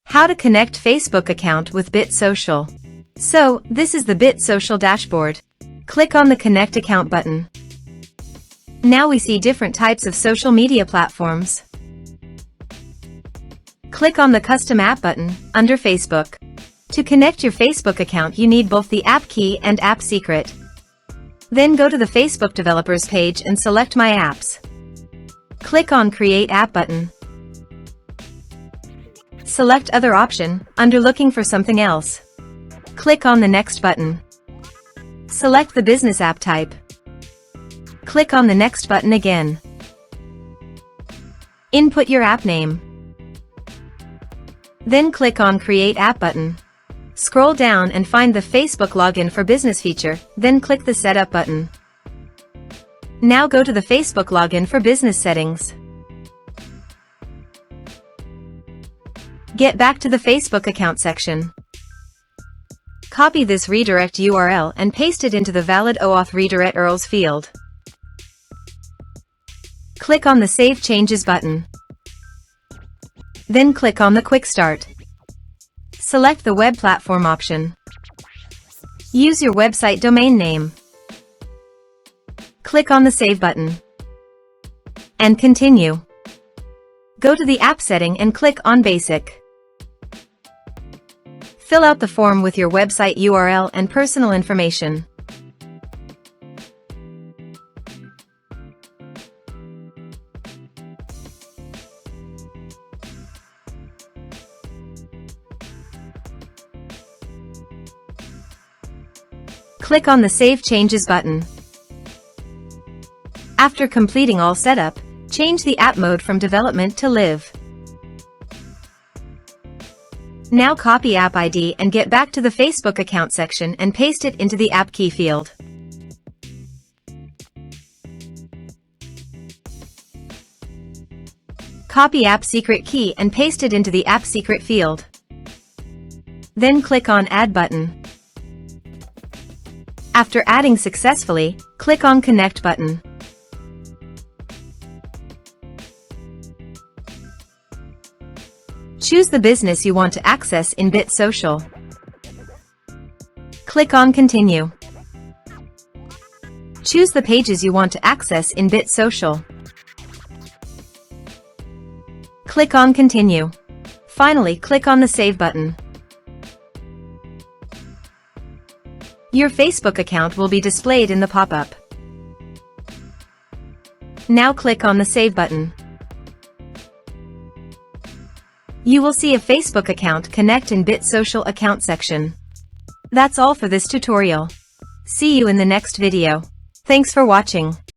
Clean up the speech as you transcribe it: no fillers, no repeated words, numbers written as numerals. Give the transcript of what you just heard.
How to connect Facebook account with BitSocial. So, this is the BitSocial dashboard. Click on the Connect Account button. Now we see different types of social media platforms. Click on the Custom App button, under Facebook. To connect your Facebook account you need both the app key and app secret. Then go to the Facebook developers page and select My Apps. Click on Create App button. Select Other option, under Looking for something else. Click on the Next button. Select the business app type. Click on the Next button again. Input your app name. Then click on Create App button. Scroll down and find the Facebook Login for Business feature, then click the Setup button. Now go to the Facebook Login for Business settings. Get back to the Facebook account section. Copy this redirect URL and paste it into the valid OAuth redirect URLs field. Click on the Save Changes button. Then click on the Quick Start. Select the Web Platform option. Use your website domain name. Click on the Save button. And continue. Go to the app setting and click on Basic. Fill out the form with your website URL and personal information. Click on the Save Changes button. After completing all setup, change the app mode from development to live. Now copy app ID and get back to the Facebook account section and paste it into the app key field. Copy app secret key and paste it into the app secret field. Then click on Add button. After adding successfully, click on Connect button. Choose the business you want to access in BitSocial. Click on Continue. Choose the pages you want to access in BitSocial. Click on Continue. Finally, click on the Save button. Your Facebook account will be displayed in the pop-up. Now click on the Save button. You will see a Facebook account connect in BitSocial account section. That's all for this tutorial. See you in the next video. Thanks for watching.